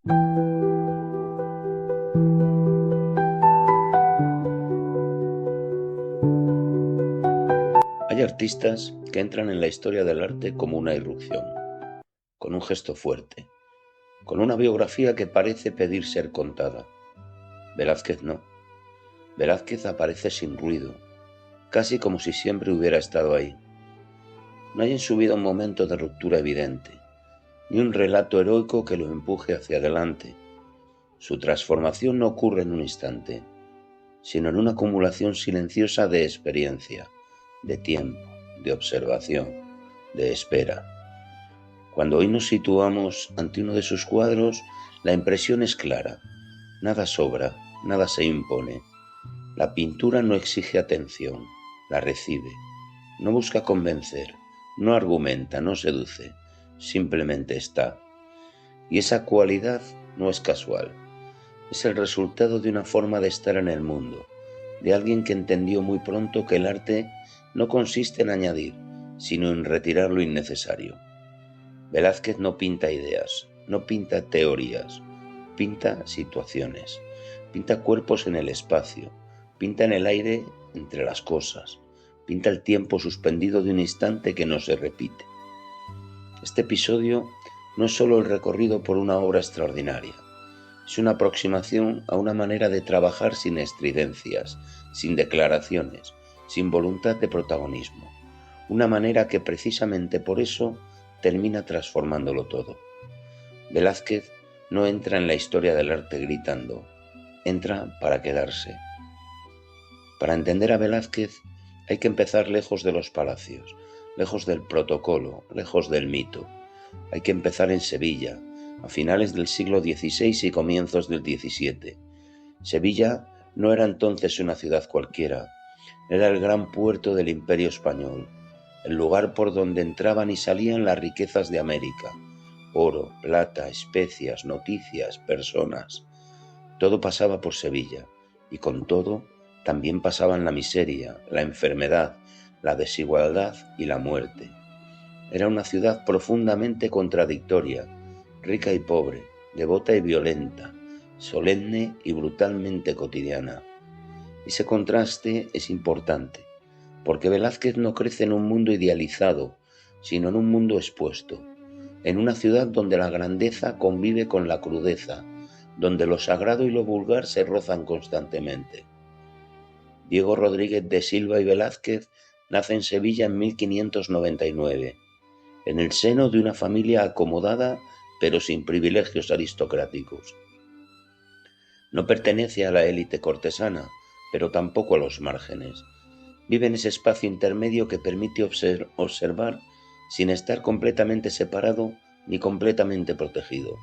Hay artistas que entran en la historia del arte como una irrupción, con un gesto fuerte, con una biografía que parece pedir ser contada. Velázquez no. Velázquez aparece sin ruido, casi como si siempre hubiera estado ahí. No hay en su vida un momento de ruptura evidente, ni un relato heroico que lo empuje hacia adelante. Su transformación no ocurre en un instante, sino en una acumulación silenciosa de experiencia, de tiempo, de observación, de espera. Cuando hoy nos situamos ante uno de sus cuadros, la impresión es clara. Nada sobra, nada se impone. La pintura no exige atención, la recibe. No busca convencer, no argumenta, no seduce, simplemente está. Y esa cualidad no es casual. Es el resultado de una forma de estar en el mundo, de alguien que entendió muy pronto que el arte no consiste en añadir, sino en retirar lo innecesario. Velázquez no pinta ideas, no pinta teorías, pinta situaciones, pinta cuerpos en el espacio, pinta en el aire entre las cosas, pinta el tiempo suspendido de un instante que no se repite. Este episodio no es solo el recorrido por una obra extraordinaria, es una aproximación a una manera de trabajar sin estridencias, sin declaraciones, sin voluntad de protagonismo, una manera que precisamente por eso termina transformándolo todo. Velázquez no entra en la historia del arte gritando, entra para quedarse. Para entender a Velázquez hay que empezar lejos de los palacios, lejos del protocolo, lejos del mito. Hay que empezar en Sevilla, a finales del siglo XVI y comienzos del XVII. Sevilla no era entonces una ciudad cualquiera, era el gran puerto del Imperio Español, el lugar por donde entraban y salían las riquezas de América, oro, plata, especias, noticias, personas. Todo pasaba por Sevilla, y con todo también pasaban la miseria, la enfermedad, la desigualdad y la muerte. Era una ciudad profundamente contradictoria, rica y pobre, devota y violenta, solemne y brutalmente cotidiana. Ese contraste es importante, porque Velázquez no crece en un mundo idealizado, sino en un mundo expuesto, en una ciudad donde la grandeza convive con la crudeza, donde lo sagrado y lo vulgar se rozan constantemente. Diego Rodríguez de Silva y Velázquez nace en Sevilla en 1599, en el seno de una familia acomodada pero sin privilegios aristocráticos. No pertenece a la élite cortesana, pero tampoco a los márgenes. Vive en ese espacio intermedio que permite observar sin estar completamente separado ni completamente protegido.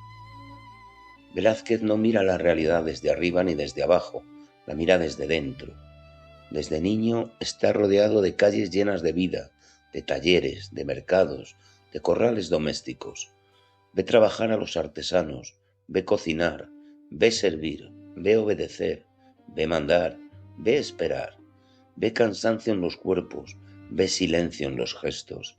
Velázquez no mira la realidad desde arriba ni desde abajo, la mira desde dentro. Desde niño está rodeado de calles llenas de vida, de talleres, de mercados, de corrales domésticos. Ve trabajar a los artesanos, ve cocinar, ve servir, ve obedecer, ve mandar, ve esperar, ve cansancio en los cuerpos, ve silencio en los gestos.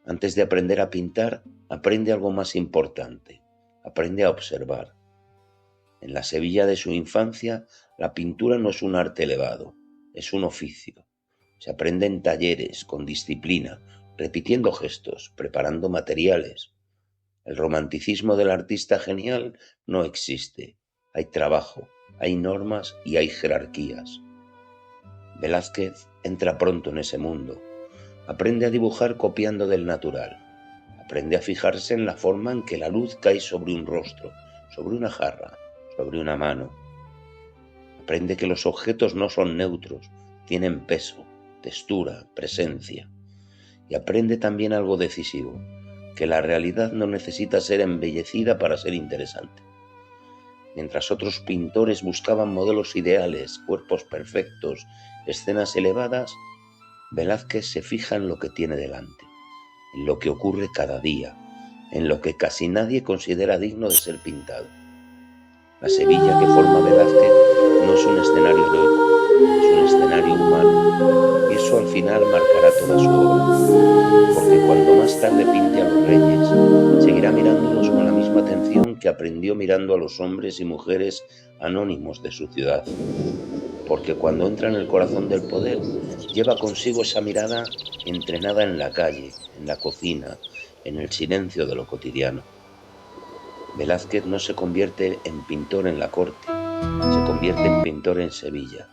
Antes de aprender a pintar, aprende algo más importante, aprende a observar. En la Sevilla de su infancia, la pintura no es un arte elevado, es un oficio. Se aprende en talleres, con disciplina, repitiendo gestos, preparando materiales. El romanticismo del artista genial no existe. Hay trabajo, hay normas y hay jerarquías. Velázquez entra pronto en ese mundo. Aprende a dibujar copiando del natural. Aprende a fijarse en la forma en que la luz cae sobre un rostro, sobre una jarra, sobre una mano. Aprende que los objetos no son neutros, tienen peso, textura, presencia. Y aprende también algo decisivo, que la realidad no necesita ser embellecida para ser interesante. Mientras otros pintores buscaban modelos ideales, cuerpos perfectos, escenas elevadas, Velázquez se fija en lo que tiene delante, en lo que ocurre cada día, en lo que casi nadie considera digno de ser pintado. La Sevilla que forma Velázquez no es un escenario heroico, es un escenario humano, y eso al final marcará toda su obra, porque cuando más tarde pinte a los reyes, seguirá mirándolos con la misma atención que aprendió mirando a los hombres y mujeres anónimos de su ciudad, porque cuando entra en el corazón del poder, lleva consigo esa mirada entrenada en la calle, en la cocina, en el silencio de lo cotidiano. Velázquez no se convierte en pintor en la corte, se convierte en pintor en Sevilla.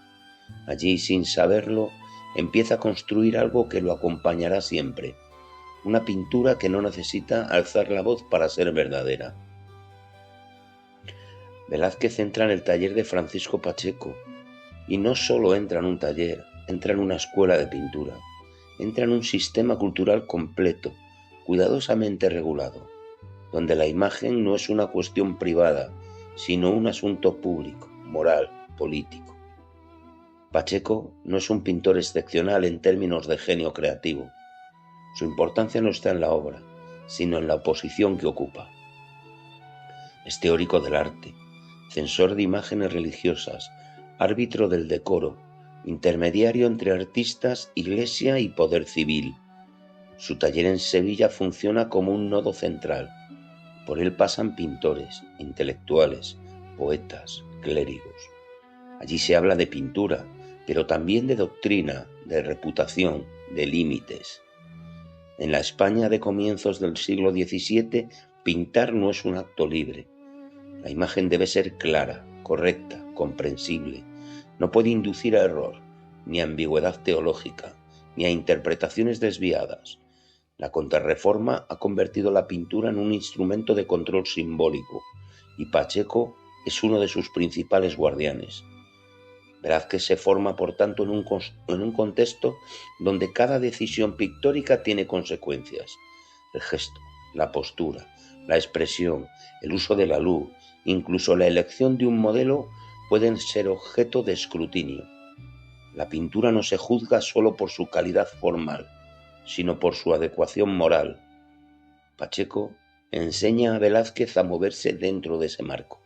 Allí, sin saberlo, empieza a construir algo que lo acompañará siempre, una pintura que no necesita alzar la voz para ser verdadera. Velázquez entra en el taller de Francisco Pacheco, y no solo entra en un taller, entra en una escuela de pintura, entra en un sistema cultural completo, cuidadosamente regulado, donde la imagen no es una cuestión privada, sino un asunto público, moral, político. Pacheco no es un pintor excepcional en términos de genio creativo. Su importancia no está en la obra, sino en la posición que ocupa. Es teórico del arte, censor de imágenes religiosas, árbitro del decoro, intermediario entre artistas, iglesia y poder civil. Su taller en Sevilla funciona como un nodo central. Por él pasan pintores, intelectuales, poetas, clérigos. Allí se habla de pintura, pero también de doctrina, de reputación, de límites. En la España de comienzos del siglo XVII, pintar no es un acto libre. La imagen debe ser clara, correcta, comprensible. No puede inducir a error, ni a ambigüedad teológica, ni a interpretaciones desviadas. La Contrarreforma ha convertido la pintura en un instrumento de control simbólico, y Pacheco es uno de sus principales guardianes. Velázquez se forma, por tanto, en un contexto donde cada decisión pictórica tiene consecuencias. El gesto, la postura, la expresión, el uso de la luz, incluso la elección de un modelo pueden ser objeto de escrutinio. La pintura no se juzga solo por su calidad formal, sino por su adecuación moral. Pacheco enseña a Velázquez a moverse dentro de ese marco.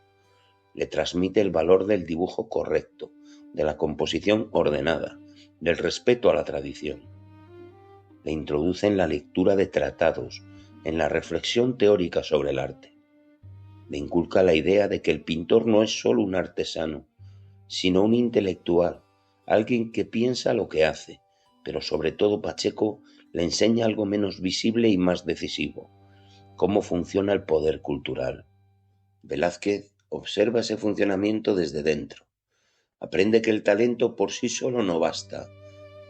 Le transmite el valor del dibujo correcto, de la composición ordenada, del respeto a la tradición. Le introduce en la lectura de tratados, en la reflexión teórica sobre el arte. Le inculca la idea de que el pintor no es solo un artesano, sino un intelectual, alguien que piensa lo que hace, pero sobre todo Pacheco le enseña algo menos visible y más decisivo: cómo funciona el poder cultural. Velázquez observa ese funcionamiento desde dentro. Aprende que el talento por sí solo no basta,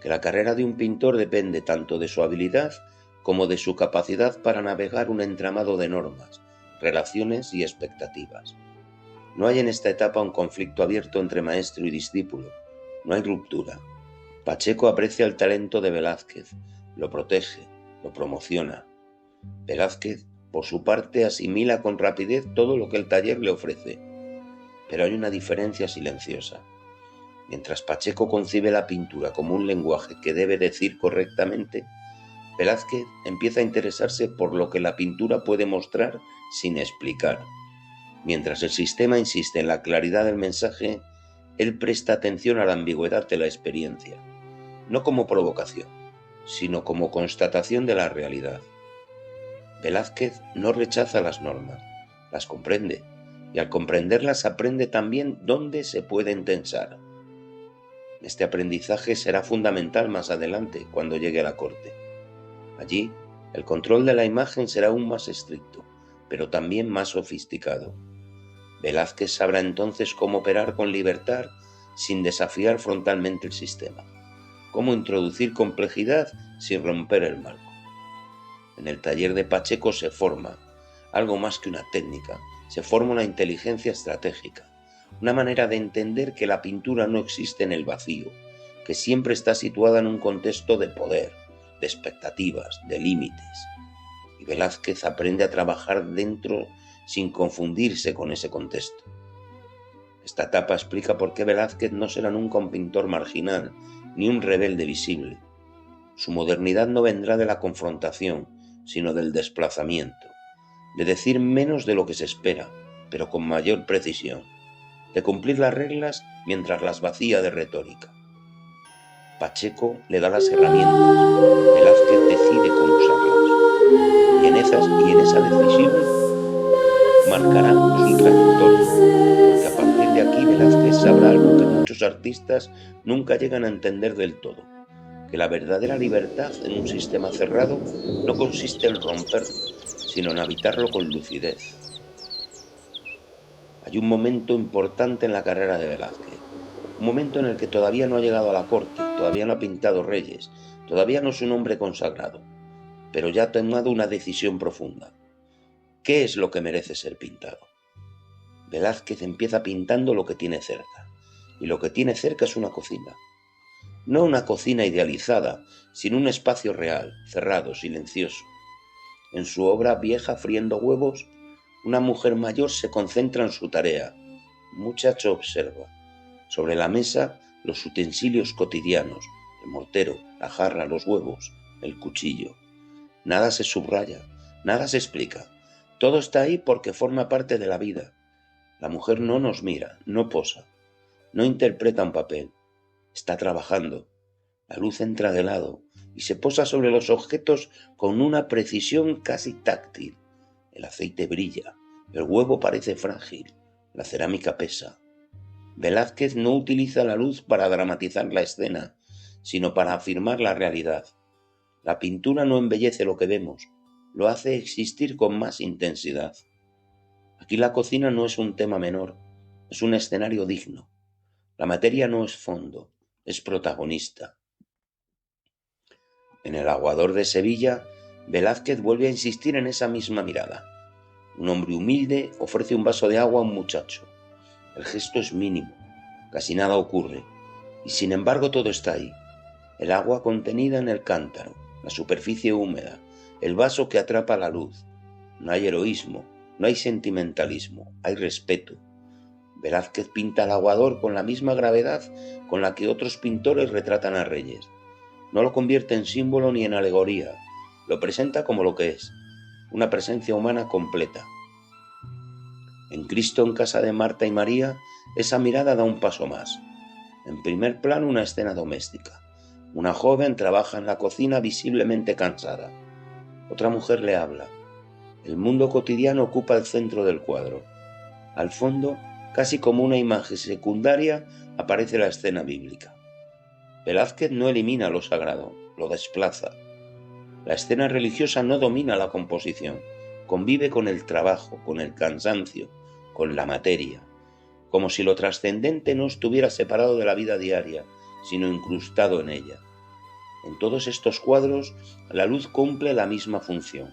que la carrera de un pintor depende tanto de su habilidad como de su capacidad para navegar un entramado de normas, relaciones y expectativas. No hay en esta etapa un conflicto abierto entre maestro y discípulo, no hay ruptura. Pacheco aprecia el talento de Velázquez, lo protege, lo promociona. Velázquez, por su parte, asimila con rapidez todo lo que el taller le ofrece. Pero hay una diferencia silenciosa. Mientras Pacheco concibe la pintura como un lenguaje que debe decir correctamente, Velázquez empieza a interesarse por lo que la pintura puede mostrar sin explicar. Mientras el sistema insiste en la claridad del mensaje, él presta atención a la ambigüedad de la experiencia, no como provocación, sino como constatación de la realidad. Velázquez no rechaza las normas, las comprende, y al comprenderlas aprende también dónde se pueden tensar. Este aprendizaje será fundamental más adelante, cuando llegue a la corte. Allí, el control de la imagen será aún más estricto, pero también más sofisticado. Velázquez sabrá entonces cómo operar con libertad sin desafiar frontalmente el sistema, cómo introducir complejidad sin romper el marco. En el taller de Pacheco se forma, algo más que una técnica, se forma una inteligencia estratégica, una manera de entender que la pintura no existe en el vacío, que siempre está situada en un contexto de poder, de expectativas, de límites. Y Velázquez aprende a trabajar dentro sin confundirse con ese contexto. Esta etapa explica por qué Velázquez no será nunca un pintor marginal, ni un rebelde visible. Su modernidad no vendrá de la confrontación, sino del desplazamiento, de decir menos de lo que se espera, pero con mayor precisión. de cumplir las reglas mientras las vacía de retórica. Pacheco le da las herramientas, Velázquez decide cómo usarlas, y en esa decisión marcarán su trayectoria, porque a partir de aquí Velázquez sabrá algo que muchos artistas nunca llegan a entender del todo, que la verdadera libertad en un sistema cerrado no consiste en romperlo, sino en habitarlo con lucidez. Hay un momento importante en la carrera de Velázquez, un momento en el que todavía no ha llegado a la corte, todavía no ha pintado reyes, todavía no es un hombre consagrado, pero ya ha tomado una decisión profunda. ¿Qué es lo que merece ser pintado? Velázquez empieza pintando lo que tiene cerca, y lo que tiene cerca es una cocina. No una cocina idealizada, sino un espacio real, cerrado, silencioso. En su obra Vieja friendo huevos, una mujer mayor se concentra en su tarea. Un muchacho observa. Sobre la mesa, los utensilios cotidianos, el mortero, la jarra, los huevos, el cuchillo. Nada se subraya, nada se explica. Todo está ahí porque forma parte de la vida. La mujer no nos mira, no posa, no interpreta un papel. Está trabajando. La luz entra de lado y se posa sobre los objetos con una precisión casi táctil. El aceite brilla, el huevo parece frágil, la cerámica pesa. Velázquez no utiliza la luz para dramatizar la escena, sino para afirmar la realidad. La pintura no embellece lo que vemos, lo hace existir con más intensidad. Aquí la cocina no es un tema menor, es un escenario digno. La materia no es fondo, es protagonista. En El aguador de Sevilla, Velázquez vuelve a insistir en esa misma mirada. Un hombre humilde ofrece un vaso de agua a un muchacho. El gesto es mínimo, casi nada ocurre, y sin embargo todo está ahí. El agua contenida en el cántaro, la superficie húmeda, el vaso que atrapa la luz. No hay heroísmo, no hay sentimentalismo, hay respeto. Velázquez pinta al aguador con la misma gravedad con la que otros pintores retratan a reyes. No lo convierte en símbolo ni en alegoría, lo presenta como lo que es, una presencia humana completa. En Cristo en casa de Marta y María, esa mirada da un paso más. En primer plano, una escena doméstica. Una joven trabaja en la cocina visiblemente cansada. Otra mujer le habla. El mundo cotidiano ocupa el centro del cuadro. Al fondo, casi como una imagen secundaria, aparece la escena bíblica. Velázquez no elimina lo sagrado, lo desplaza. La escena religiosa no domina la composición, convive con el trabajo, con el cansancio, con la materia, como si lo trascendente no estuviera separado de la vida diaria, sino incrustado en ella. En todos estos cuadros, la luz cumple la misma función.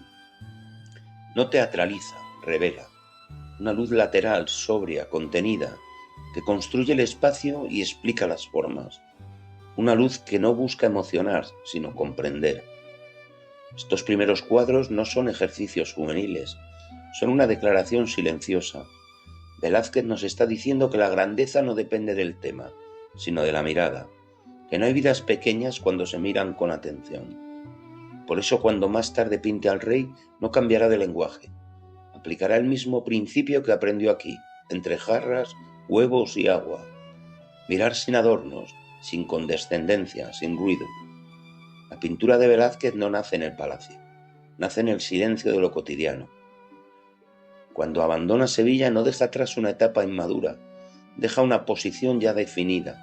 No teatraliza, revela. Una luz lateral, sobria, contenida, que construye el espacio y explica las formas. Una luz que no busca emocionar, sino comprender. Estos primeros cuadros no son ejercicios juveniles, son una declaración silenciosa. Velázquez nos está diciendo que la grandeza no depende del tema, sino de la mirada, que no hay vidas pequeñas cuando se miran con atención. Por eso cuando más tarde pinte al rey, no cambiará de lenguaje. Aplicará el mismo principio que aprendió aquí, entre jarras, huevos y agua. Mirar sin adornos, sin condescendencia, sin ruido. La pintura de Velázquez no nace en el palacio, nace en el silencio de lo cotidiano. Cuando abandona Sevilla no deja atrás una etapa inmadura, deja una posición ya definida,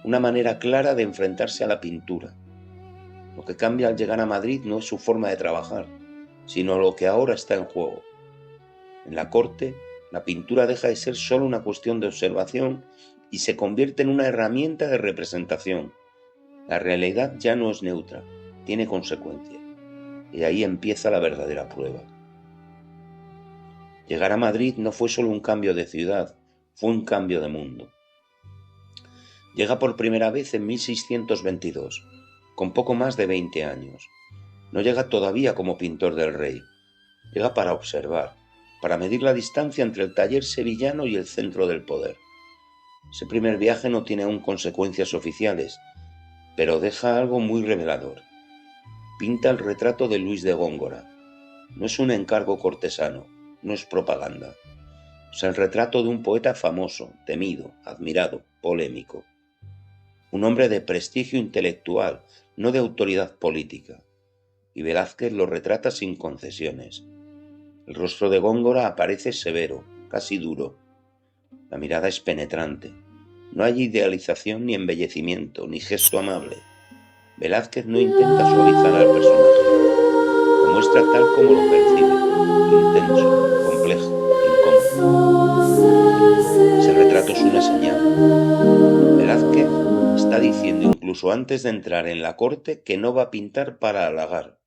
una manera clara de enfrentarse a la pintura. Lo que cambia al llegar a Madrid no es su forma de trabajar, sino lo que ahora está en juego. En la corte, la pintura deja de ser solo una cuestión de observación y se convierte en una herramienta de representación. La realidad ya no es neutra, tiene consecuencias. Y ahí empieza la verdadera prueba. Llegar a Madrid no fue solo un cambio de ciudad, fue un cambio de mundo. Llega por primera vez en 1622, con poco más de 20 años. No llega todavía como pintor del rey, llega para observar, para medir la distancia entre el taller sevillano y el centro del poder. Ese primer viaje no tiene aún consecuencias oficiales, pero deja algo muy revelador. Pinta el retrato de Luis de Góngora. No es un encargo cortesano, no es propaganda. Es el retrato de un poeta famoso, temido, admirado, polémico. Un hombre de prestigio intelectual, no de autoridad política. Y Velázquez lo retrata sin concesiones. El rostro de Góngora aparece severo, casi duro. La mirada es penetrante. No hay idealización ni embellecimiento, ni gesto amable. Velázquez no intenta suavizar al personaje. Lo muestra tal como lo percibe, intenso, complejo, incómodo. Ese retrato es una señal. Velázquez está diciendo incluso antes de entrar en la corte que no va a pintar para halagar,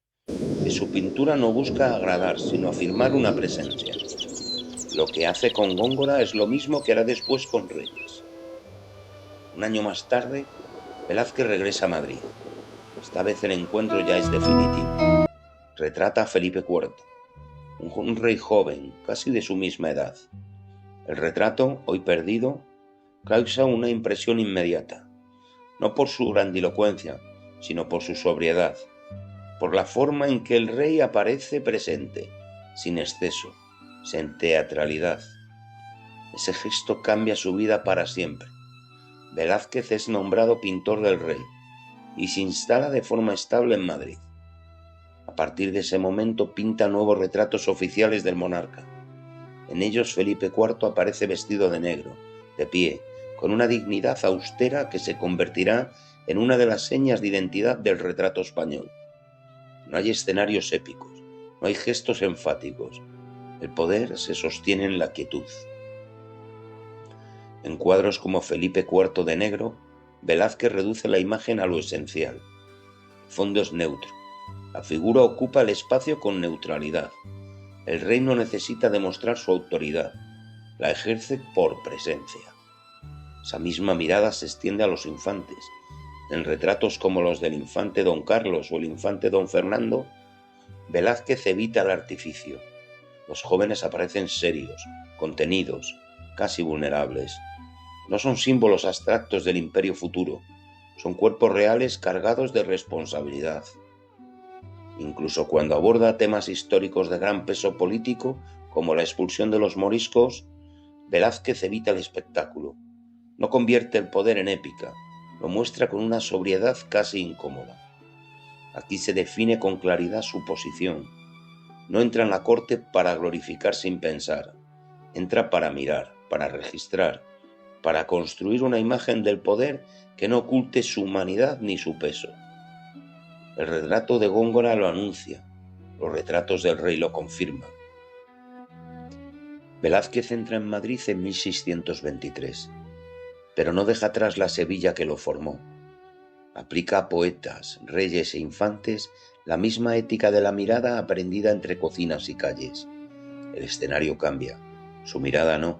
que su pintura no busca agradar, sino afirmar una presencia. Lo que hace con Góngora es lo mismo que hará después con Reyes. Un año más tarde, Velázquez regresa a Madrid. Esta vez el encuentro ya es definitivo. Retrata a Felipe IV, un rey joven, casi de su misma edad. El retrato, hoy perdido, causa una impresión inmediata, no por su grandilocuencia, sino por su sobriedad, por la forma en que el rey aparece presente, sin exceso, sin teatralidad. Ese gesto cambia su vida para siempre. Velázquez es nombrado pintor del rey y se instala de forma estable en Madrid. A partir de ese momento pinta nuevos retratos oficiales del monarca. En ellos Felipe IV aparece vestido de negro, de pie, con una dignidad austera que se convertirá en una de las señas de identidad del retrato español. No hay escenarios épicos, no hay gestos enfáticos. El poder se sostiene en la quietud. En cuadros como Felipe IV de negro, Velázquez reduce la imagen a lo esencial. El fondo es neutro. La figura ocupa el espacio con neutralidad. El rey no necesita demostrar su autoridad, la ejerce por presencia. Esa misma mirada se extiende a los infantes. En retratos como los del infante don Carlos o el infante don Fernando, Velázquez evita el artificio. Los jóvenes aparecen serios, contenidos, casi vulnerables. No son símbolos abstractos del imperio futuro, son cuerpos reales cargados de responsabilidad. Incluso cuando aborda temas históricos de gran peso político, como la expulsión de los moriscos, Velázquez evita el espectáculo. No convierte el poder en épica, lo muestra con una sobriedad casi incómoda. Aquí se define con claridad su posición. No entra en la corte para glorificar sin pensar, entra para mirar, para registrar, para construir una imagen del poder que no oculte su humanidad ni su peso. El retrato de Góngora lo anuncia, los retratos del rey lo confirman. Velázquez entra en Madrid en 1623, pero no deja atrás la Sevilla que lo formó. Aplica a poetas, reyes e infantes la misma ética de la mirada aprendida entre cocinas y calles. El escenario cambia, su mirada no.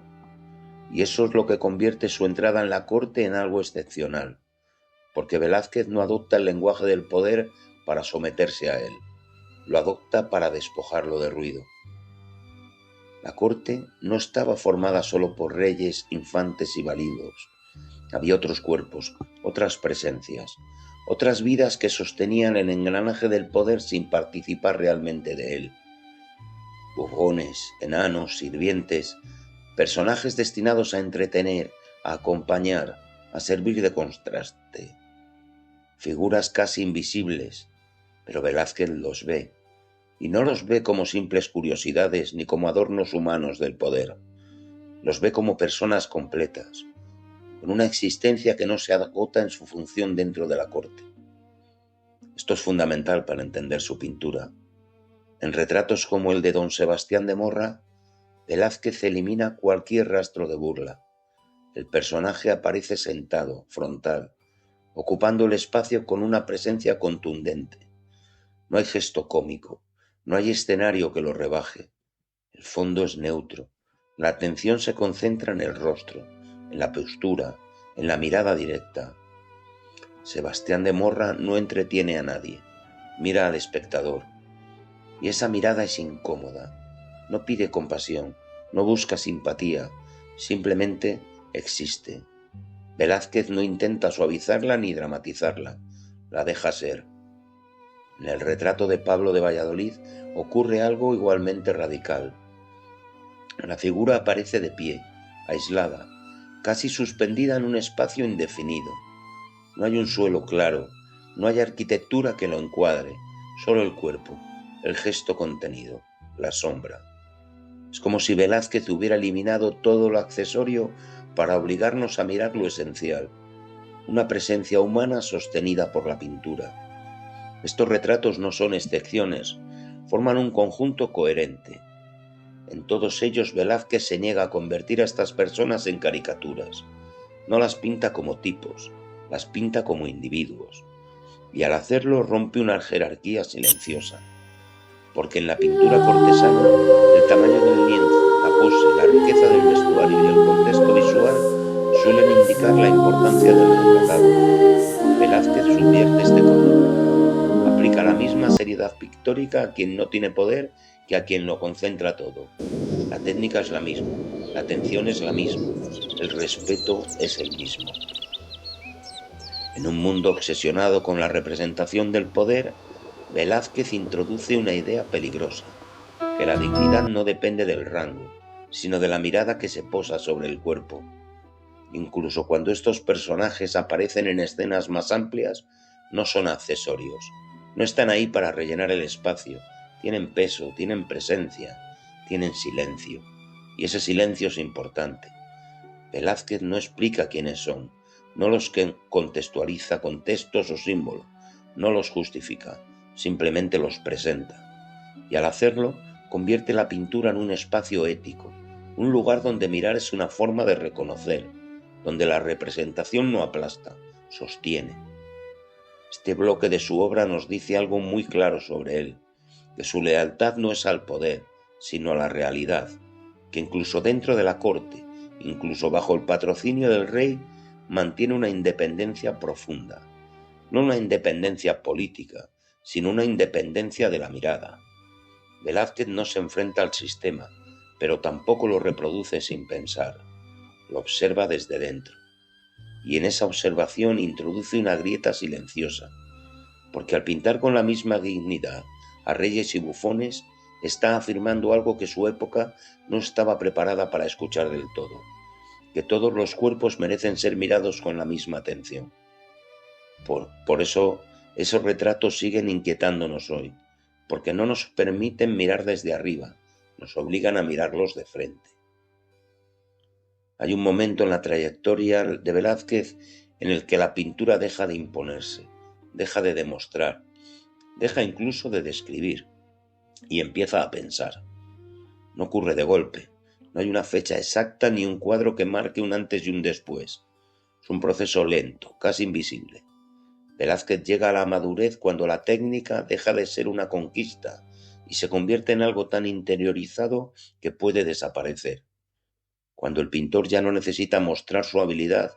Y eso es lo que convierte su entrada en la corte en algo excepcional, porque Velázquez no adopta el lenguaje del poder para someterse a él, lo adopta para despojarlo de ruido. La corte no estaba formada solo por reyes, infantes y validos. Había otros cuerpos, otras presencias, otras vidas que sostenían el engranaje del poder sin participar realmente de él. Bufones, enanos, sirvientes, personajes destinados a entretener, a acompañar, a servir de contraste. Figuras casi invisibles, pero Velázquez los ve, y no los ve como simples curiosidades ni como adornos humanos del poder. Los ve como personas completas, con una existencia que no se agota en su función dentro de la corte. Esto es fundamental para entender su pintura. En retratos como el de don Sebastián de Morra, Velázquez elimina cualquier rastro de burla. El personaje aparece sentado, frontal, ocupando el espacio con una presencia contundente. No hay gesto cómico, no hay escenario que lo rebaje. El fondo es neutro. La atención se concentra en el rostro, en la postura, en la mirada directa. Sebastián de Morra no entretiene a nadie, mira al espectador. Y esa mirada es incómoda. No pide compasión, no busca simpatía, simplemente existe. Velázquez no intenta suavizarla ni dramatizarla, la deja ser. En el retrato de Pablo de Valladolid ocurre algo igualmente radical. La figura aparece de pie, aislada, casi suspendida en un espacio indefinido. No hay un suelo claro, no hay arquitectura que lo encuadre, solo el cuerpo, el gesto contenido, la sombra. Es como si Velázquez hubiera eliminado todo lo accesorio para obligarnos a mirar lo esencial, una presencia humana sostenida por la pintura. Estos retratos no son excepciones, forman un conjunto coherente. En todos ellos Velázquez se niega a convertir a estas personas en caricaturas. No las pinta como tipos, las pinta como individuos. Y al hacerlo rompe una jerarquía silenciosa. Porque en la pintura cortesana, el tamaño del lienzo, la pose, la riqueza del vestuario y el contexto visual suelen indicar la importancia del retratado. Velázquez subvierte este control. Aplica la misma seriedad pictórica a quien no tiene poder que a quien lo concentra todo. La técnica es la misma, la atención es la misma, el respeto es el mismo. En un mundo obsesionado con la representación del poder, Velázquez introduce una idea peligrosa, que la dignidad no depende del rango, sino de la mirada que se posa sobre el cuerpo. Incluso cuando estos personajes aparecen en escenas más amplias, no son accesorios, no están ahí para rellenar el espacio, tienen peso, tienen presencia, tienen silencio, y ese silencio es importante. Velázquez no explica quiénes son, no los contextualiza con textos o símbolos, no los justifica, simplemente los presenta. Y al hacerlo, convierte la pintura en un espacio ético, un lugar donde mirar es una forma de reconocer, donde la representación no aplasta, sostiene. Este bloque de su obra nos dice algo muy claro sobre él, que su lealtad no es al poder, sino a la realidad, que incluso dentro de la corte, incluso bajo el patrocinio del rey, mantiene una independencia profunda. No una independencia política, sino una independencia de la mirada. Velázquez no se enfrenta al sistema, pero tampoco lo reproduce sin pensar. Lo observa desde dentro. Y en esa observación introduce una grieta silenciosa, porque al pintar con la misma dignidad a reyes y bufones, está afirmando algo que su época no estaba preparada para escuchar del todo, que todos los cuerpos merecen ser mirados con la misma atención. Por eso, esos retratos siguen inquietándonos hoy, porque no nos permiten mirar desde arriba, nos obligan a mirarlos de frente. Hay un momento en la trayectoria de Velázquez en el que la pintura deja de imponerse, deja de demostrar, deja incluso de describir y empieza a pensar. No ocurre de golpe, no hay una fecha exacta ni un cuadro que marque un antes y un después. Es un proceso lento, casi invisible. Velázquez llega a la madurez cuando la técnica deja de ser una conquista y se convierte en algo tan interiorizado que puede desaparecer. Cuando el pintor ya no necesita mostrar su habilidad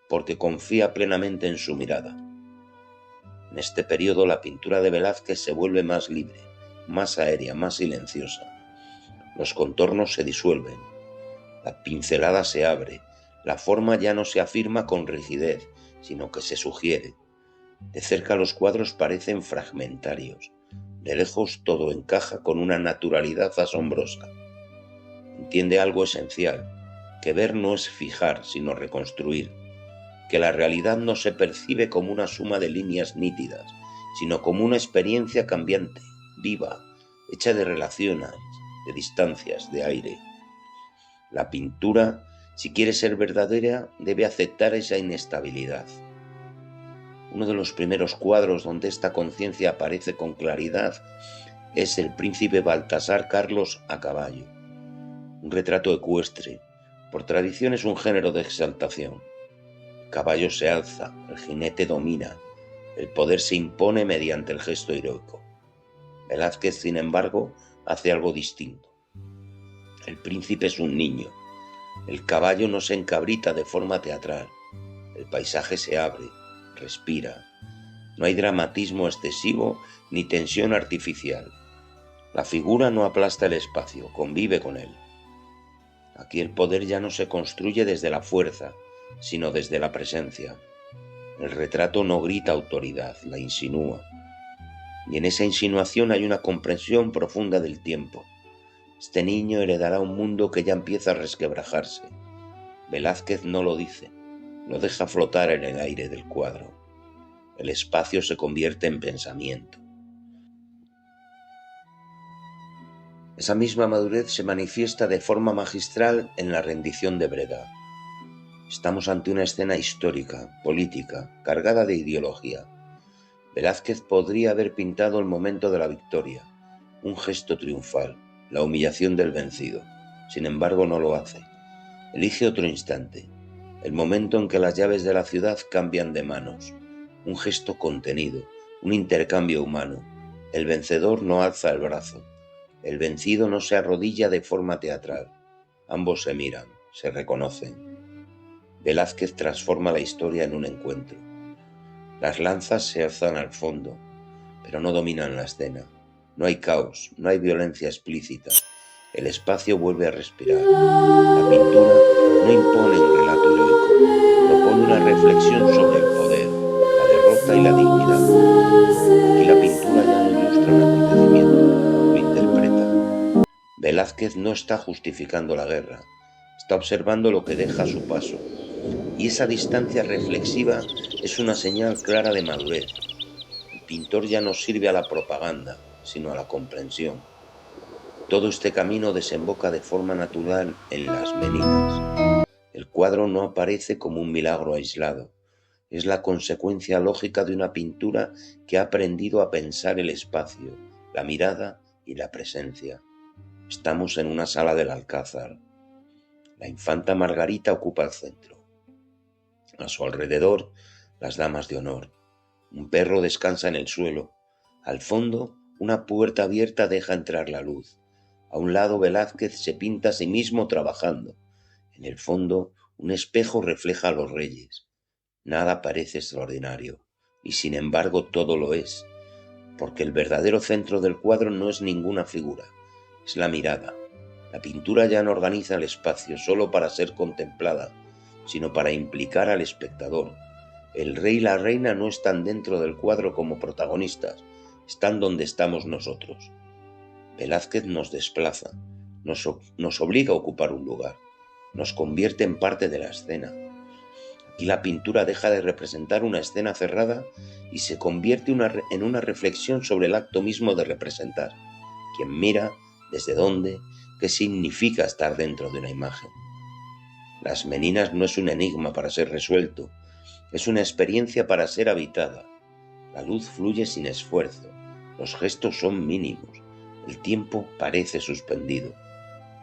porque confía plenamente en su mirada. En este periodo la pintura de Velázquez se vuelve más libre, más aérea, más silenciosa. Los contornos se disuelven, la pincelada se abre, la forma ya no se afirma con rigidez, sino que se sugiere. De cerca los cuadros parecen fragmentarios, de lejos todo encaja con una naturalidad asombrosa. Entiende algo esencial, que ver no es fijar, sino reconstruir, que la realidad no se percibe como una suma de líneas nítidas, sino como una experiencia cambiante, viva, hecha de relaciones, de distancias, de aire. La pintura, si quiere ser verdadera, debe aceptar esa inestabilidad. Uno de los primeros cuadros donde esta conciencia aparece con claridad es El príncipe Baltasar Carlos a caballo, un retrato ecuestre. Por tradición es un género de exaltación. El caballo se alza, el jinete domina, el poder se impone mediante el gesto heroico. Velázquez, sin embargo, hace algo distinto. El príncipe es un niño. El caballo no se encabrita de forma teatral. El paisaje se abre, respira. No hay dramatismo excesivo ni tensión artificial. La figura no aplasta el espacio, convive con él. Aquí el poder ya no se construye desde la fuerza, sino desde la presencia. El retrato no grita autoridad, la insinúa. Y en esa insinuación hay una comprensión profunda del tiempo. Este niño heredará un mundo que ya empieza a resquebrajarse. Velázquez no lo dice, lo deja flotar en el aire del cuadro. El espacio se convierte en pensamiento. Esa misma madurez se manifiesta de forma magistral en la rendición de Breda. Estamos ante una escena histórica, política, cargada de ideología. Velázquez podría haber pintado el momento de la victoria, un gesto triunfal, la humillación del vencido. Sin embargo, no lo hace. Elige otro instante, el momento en que las llaves de la ciudad cambian de manos, un gesto contenido, un intercambio humano. El vencedor no alza el brazo, el vencido no se arrodilla de forma teatral. Ambos se miran, se reconocen. Velázquez transforma la historia en un encuentro. Las lanzas se alzan al fondo, pero no dominan la escena. No hay caos, no hay violencia explícita. El espacio vuelve a respirar. La pintura no impone un relato heroico, propone una reflexión sobre el poder, la derrota y la dignidad. Aquí la pintura ya no ilustra un acontecimiento, lo interpreta. Velázquez no está justificando la guerra, está observando lo que deja a su paso. Y esa distancia reflexiva es una señal clara de madurez. El pintor ya no sirve a la propaganda, sino a la comprensión. Todo este camino desemboca de forma natural en Las Meninas. El cuadro no aparece como un milagro aislado, es la consecuencia lógica de una pintura que ha aprendido a pensar el espacio, la mirada y la presencia. Estamos en una sala del Alcázar. La infanta Margarita ocupa el centro. A su alrededor, las damas de honor. Un perro descansa en el suelo. Al fondo, una puerta abierta deja entrar la luz. A un lado, Velázquez se pinta a sí mismo trabajando. En el fondo, un espejo refleja a los reyes. Nada parece extraordinario, y sin embargo todo lo es, porque el verdadero centro del cuadro no es ninguna figura, es la mirada. La pintura ya no organiza el espacio solo para ser contemplada, sino para implicar al espectador. El rey y la reina no están dentro del cuadro como protagonistas, están donde estamos nosotros. Velázquez nos desplaza, nos obliga a ocupar un lugar, nos convierte en parte de la escena. Aquí la pintura deja de representar una escena cerrada y se convierte en una reflexión sobre el acto mismo de representar. Quien mira, desde dónde, qué significa estar dentro de una imagen. Las Meninas no es un enigma para ser resuelto, es una experiencia para ser habitada. La luz fluye sin esfuerzo, los gestos son mínimos, el tiempo parece suspendido.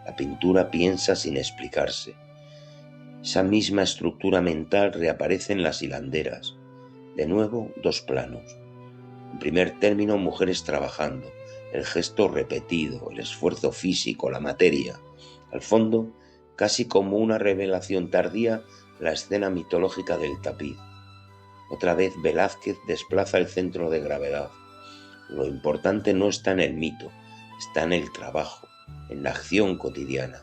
La pintura piensa sin explicarse. Esa misma estructura mental reaparece en Las hilanderas. De nuevo, dos planos. En primer término, mujeres trabajando, el gesto repetido, el esfuerzo físico, la materia. Al fondo, casi como una revelación tardía, la escena mitológica del tapiz. Otra vez Velázquez desplaza el centro de gravedad. Lo importante no está en el mito, está en el trabajo, en la acción cotidiana.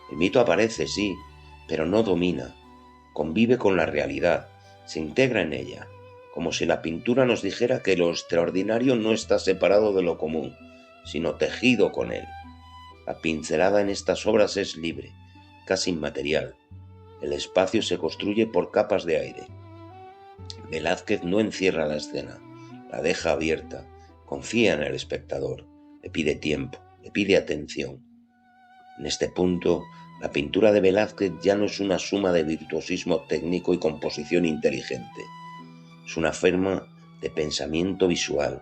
El mito aparece, sí, pero no domina, convive con la realidad, se integra en ella, como si la pintura nos dijera que lo extraordinario no está separado de lo común, sino tejido con él. La pincelada en estas obras es libre, casi inmaterial. El espacio se construye por capas de aire. Velázquez no encierra la escena, la deja abierta, confía en el espectador, le pide tiempo, le pide atención. En este punto, la pintura de Velázquez ya no es una suma de virtuosismo técnico y composición inteligente. Es una forma de pensamiento visual,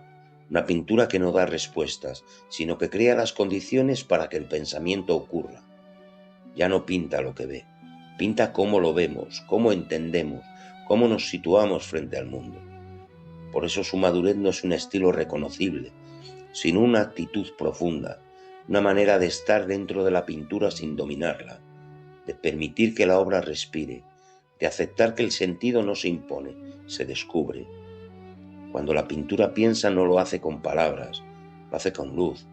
una pintura que no da respuestas, sino que crea las condiciones para que el pensamiento ocurra. Ya no pinta lo que ve, pinta cómo lo vemos, cómo entendemos, cómo nos situamos frente al mundo. Por eso su madurez no es un estilo reconocible, sino una actitud profunda, una manera de estar dentro de la pintura sin dominarla, de permitir que la obra respire, de aceptar que el sentido no se impone, se descubre. Cuando la pintura piensa no lo hace con palabras, lo hace con luz,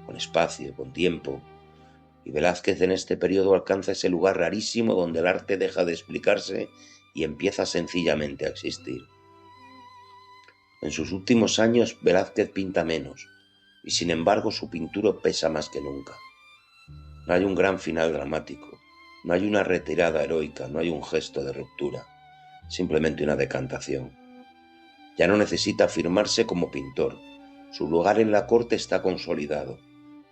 con espacio, con tiempo. Y Velázquez en este periodo alcanza ese lugar rarísimo donde el arte deja de explicarse y empieza sencillamente a existir. En sus últimos años Velázquez pinta menos, y sin embargo su pintura pesa más que nunca. No hay un gran final dramático, no hay una retirada heroica, no hay un gesto de ruptura, simplemente una decantación. Ya no necesita afirmarse como pintor, su lugar en la corte está consolidado,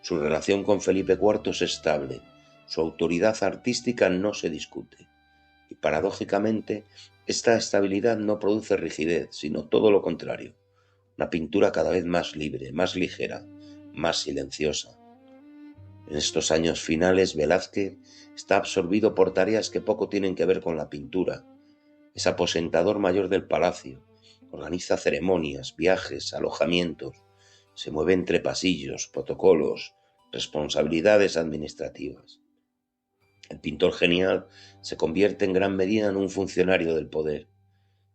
su relación con Felipe IV es estable, su autoridad artística no se discute. Y paradójicamente, esta estabilidad no produce rigidez, sino todo lo contrario, una pintura cada vez más libre, más ligera, más silenciosa. En estos años finales, Velázquez está absorbido por tareas que poco tienen que ver con la pintura. Es aposentador mayor del palacio, organiza ceremonias, viajes, alojamientos, se mueve entre pasillos, protocolos, responsabilidades administrativas. El pintor genial se convierte en gran medida en un funcionario del poder,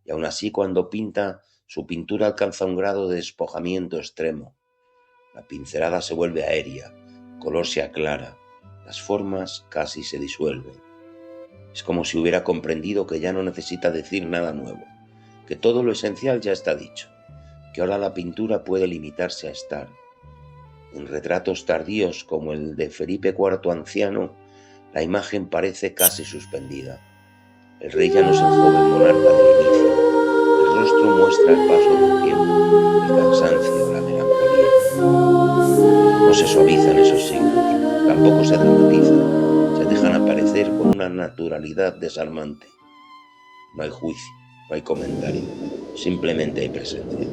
y aun así cuando pinta, su pintura alcanza un grado de despojamiento extremo. La pincelada se vuelve aérea, el color se aclara, las formas casi se disuelven. Es como si hubiera comprendido que ya no necesita decir nada nuevo, que todo lo esencial ya está dicho, que ahora la pintura puede limitarse a estar. En retratos tardíos como el de Felipe IV anciano, la imagen parece casi suspendida. El rey ya no es el joven monarca del inicio. El rostro muestra el paso del tiempo, el cansancio, la melancolía. No se suavizan esos signos, tampoco se dramatizan, se dejan aparecer con una naturalidad desarmante. No hay juicio, no hay comentario, simplemente hay presencia.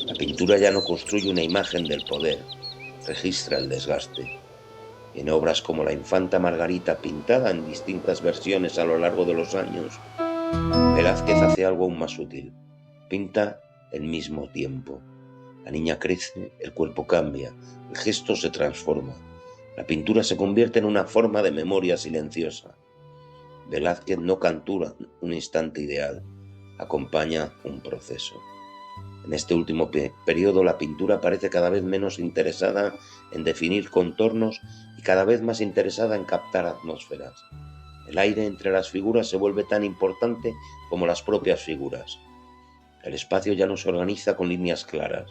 La pintura ya no construye una imagen del poder, registra el desgaste. En obras como La infanta Margarita, pintada en distintas versiones a lo largo de los años, Velázquez hace algo aún más sutil. Pinta el mismo tiempo. La niña crece, el cuerpo cambia, el gesto se transforma. La pintura se convierte en una forma de memoria silenciosa. Velázquez no captura un instante ideal, acompaña un proceso. En este último periodo la pintura parece cada vez menos interesada en definir contornos y cada vez más interesada en captar atmósferas. El aire entre las figuras se vuelve tan importante como las propias figuras. El espacio ya no se organiza con líneas claras.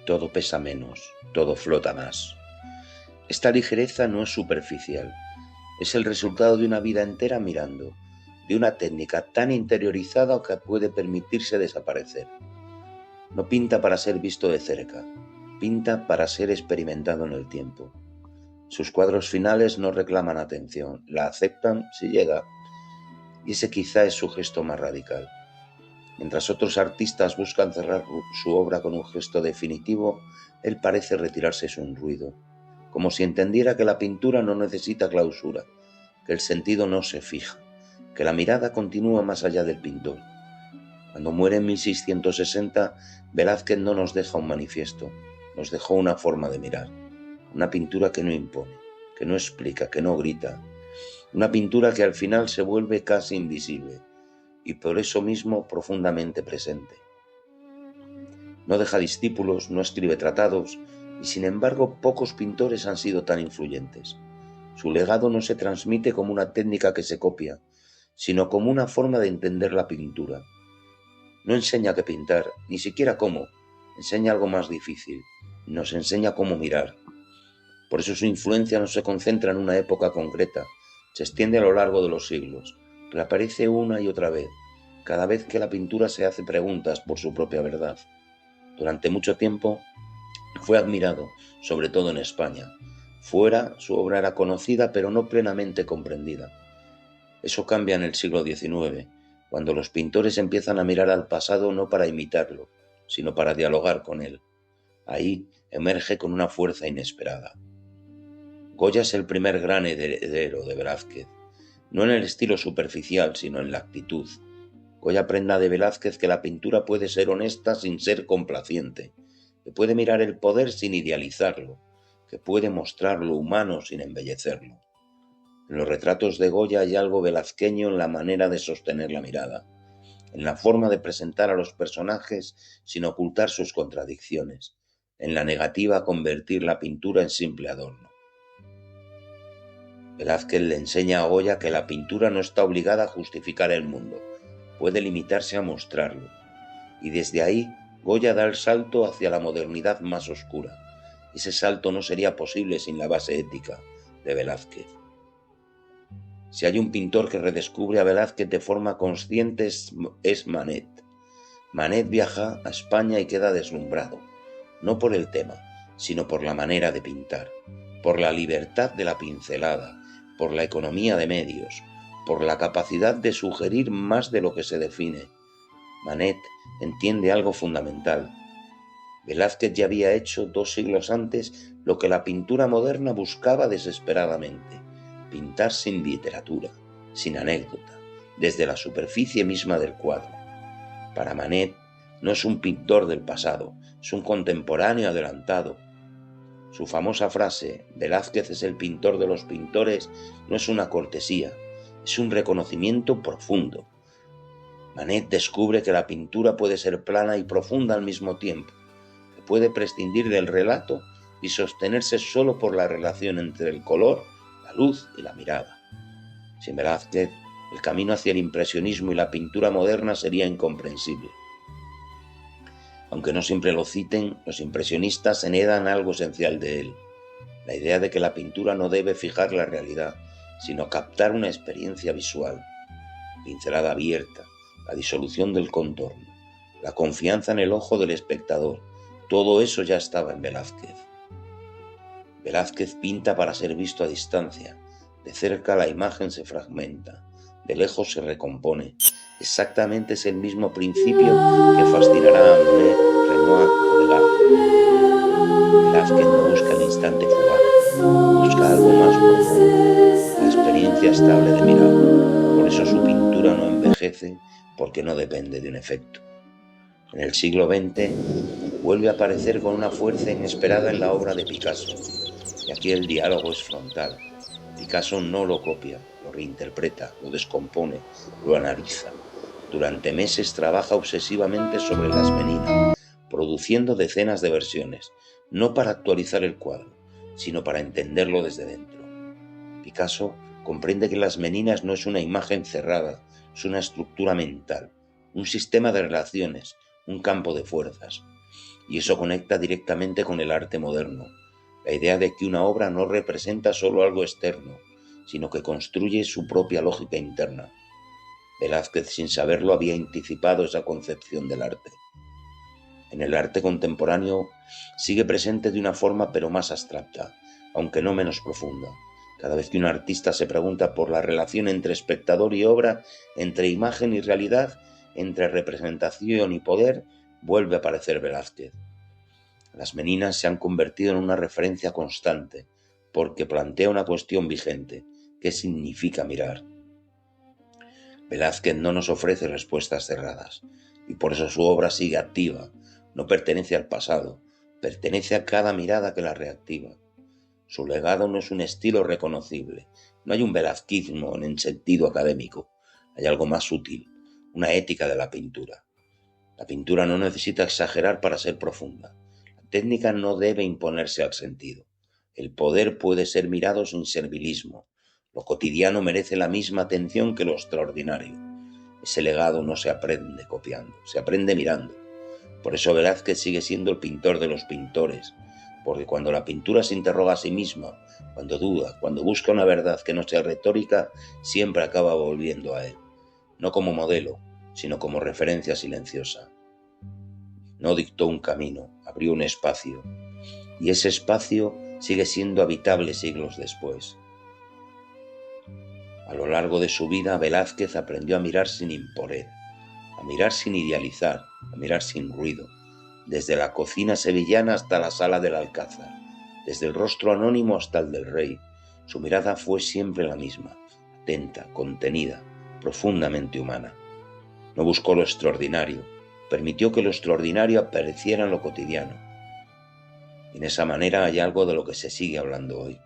Todo pesa menos, todo flota más. Esta ligereza no es superficial, es el resultado de una vida entera mirando, de una técnica tan interiorizada que puede permitirse desaparecer. No pinta para ser visto de cerca, pinta para ser experimentado en el tiempo. Sus cuadros finales no reclaman atención, la aceptan si llega, y ese quizá es su gesto más radical. Mientras otros artistas buscan cerrar su obra con un gesto definitivo, él parece retirarse sin ruido, como si entendiera que la pintura no necesita clausura, que el sentido no se fija, que la mirada continúa más allá del pintor. Cuando muere en 1660, Velázquez no nos deja un manifiesto, nos dejó una forma de mirar, una pintura que no impone, que no explica, que no grita, una pintura que al final se vuelve casi invisible y por eso mismo profundamente presente. No deja discípulos, no escribe tratados y sin embargo pocos pintores han sido tan influyentes. Su legado no se transmite como una técnica que se copia, sino como una forma de entender la pintura. No enseña qué pintar, ni siquiera cómo, enseña algo más difícil, nos enseña cómo mirar. Por eso su influencia no se concentra en una época concreta, se extiende a lo largo de los siglos, reaparece una y otra vez, cada vez que la pintura se hace preguntas por su propia verdad. Durante mucho tiempo fue admirado, sobre todo en España. Fuera, su obra era conocida pero no plenamente comprendida. Eso cambia en el siglo XIX, cuando los pintores empiezan a mirar al pasado no para imitarlo, sino para dialogar con él. Ahí emerge con una fuerza inesperada. Goya es el primer gran heredero de Velázquez, no en el estilo superficial, sino en la actitud. Goya aprende de Velázquez que la pintura puede ser honesta sin ser complaciente, que puede mirar el poder sin idealizarlo, que puede mostrar lo humano sin embellecerlo. En los retratos de Goya hay algo velazqueño en la manera de sostener la mirada, en la forma de presentar a los personajes sin ocultar sus contradicciones, en la negativa a convertir la pintura en simple adorno. Velázquez le enseña a Goya que la pintura no está obligada a justificar el mundo, puede limitarse a mostrarlo, y desde ahí Goya da el salto hacia la modernidad más oscura, Ese salto no sería posible sin la base ética de Velázquez. Si hay un pintor que redescubre a Velázquez de forma consciente es Manet. Manet viaja a España y queda deslumbrado, no por el tema, sino por la manera de pintar, por la libertad de la pincelada, por la economía de medios, por la capacidad de sugerir más de lo que se define. Manet entiende algo fundamental. Velázquez ya había hecho 2 siglos antes lo que la pintura moderna buscaba desesperadamente: pintar sin literatura, sin anécdota, desde la superficie misma del cuadro. Para Manet no es un pintor del pasado, es un contemporáneo adelantado. Su famosa frase, Velázquez es el pintor de los pintores, no es una cortesía, es un reconocimiento profundo. Manet descubre que la pintura puede ser plana y profunda al mismo tiempo, que puede prescindir del relato y sostenerse solo por la relación entre el color, la luz y la mirada. Sin Velázquez, el camino hacia el impresionismo y la pintura moderna sería incomprensible. Aunque no siempre lo citen, los impresionistas heredan algo esencial de él: la idea de que la pintura no debe fijar la realidad, sino captar una experiencia visual. Pincelada abierta, la disolución del contorno, la confianza en el ojo del espectador, todo eso ya estaba en Velázquez. Velázquez pinta para ser visto a distancia. De cerca la imagen se fragmenta, de lejos se recompone. Exactamente es el mismo principio que fascinará a Monet, Renoir o Degas. Velázquez no busca el instante fugaz, busca algo más profundo, la experiencia estable de mirar. Por eso su pintura no envejece, porque no depende de un efecto. En el siglo XX vuelve a aparecer con una fuerza inesperada en la obra de Picasso, y aquí el diálogo es frontal. Picasso no lo copia, lo reinterpreta, lo descompone, lo analiza. Durante meses trabaja obsesivamente sobre Las Meninas, produciendo decenas de versiones, no para actualizar el cuadro, sino para entenderlo desde dentro. Picasso comprende que Las Meninas no es una imagen cerrada, es una estructura mental, un sistema de relaciones, un campo de fuerzas. Y eso conecta directamente con el arte moderno, la idea de que una obra no representa solo algo externo, sino que construye su propia lógica interna. Velázquez, sin saberlo, había anticipado esa concepción del arte. En el arte contemporáneo sigue presente de una forma pero más abstracta, aunque no menos profunda. Cada vez que un artista se pregunta por la relación entre espectador y obra, entre imagen y realidad, entre representación y poder, vuelve a aparecer Velázquez. Las Meninas se han convertido en una referencia constante, porque plantea una cuestión vigente: ¿qué significa mirar? Velázquez no nos ofrece respuestas cerradas, y por eso su obra sigue activa, no pertenece al pasado, pertenece a cada mirada que la reactiva. Su legado no es un estilo reconocible, no hay un velazquismo en el sentido académico, hay algo más sutil, una ética de la pintura. La pintura no necesita exagerar para ser profunda. La técnica no debe imponerse al sentido. El poder puede ser mirado sin servilismo. Lo cotidiano merece la misma atención que lo extraordinario. Ese legado no se aprende copiando, se aprende mirando. Por eso Velázquez sigue siendo el pintor de los pintores, porque cuando la pintura se interroga a sí misma, cuando duda, cuando busca una verdad que no sea retórica, siempre acaba volviendo a él, no como modelo, sino como referencia silenciosa. No dictó un camino, abrió un espacio, y ese espacio sigue siendo habitable siglos después. A lo largo de su vida, Velázquez aprendió a mirar sin imponer, a mirar sin idealizar, a mirar sin ruido, desde la cocina sevillana hasta la sala del Alcázar, desde el rostro anónimo hasta el del rey. Su mirada fue siempre la misma, atenta, contenida, profundamente humana. No buscó lo extraordinario, permitió que lo extraordinario apareciera en lo cotidiano. En esa manera hay algo de lo que se sigue hablando hoy.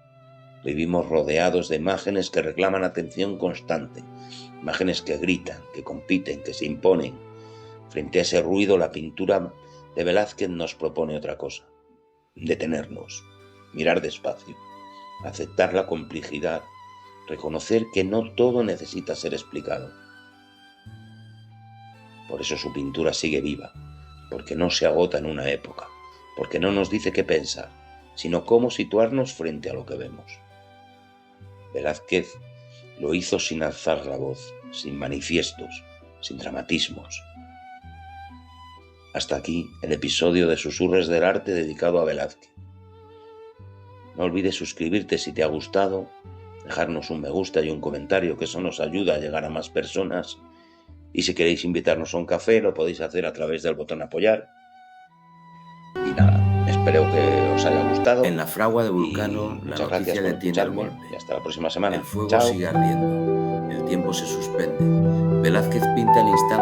Vivimos rodeados de imágenes que reclaman atención constante, imágenes que gritan, que compiten, que se imponen. Frente a ese ruido, la pintura de Velázquez nos propone otra cosa: detenernos, mirar despacio, aceptar la complejidad, reconocer que no todo necesita ser explicado. Por eso su pintura sigue viva, porque no se agota en una época, porque no nos dice qué pensar, sino cómo situarnos frente a lo que vemos. Velázquez lo hizo sin alzar la voz, sin manifiestos, sin dramatismos. Hasta aquí el episodio de Susurros del Arte dedicado a Velázquez. No olvides suscribirte si te ha gustado, dejarnos un me gusta y un comentario, que eso nos ayuda a llegar a más personas. Y si queréis invitarnos a un café, lo podéis hacer a través del botón apoyar. Y nada, espero que os haya gustado. En la fragua de Vulcano, la noticia detiene el golpe. Y hasta la próxima semana. El fuego Chao. sigue ardiendo, el tiempo se suspende. Velázquez pinta el instante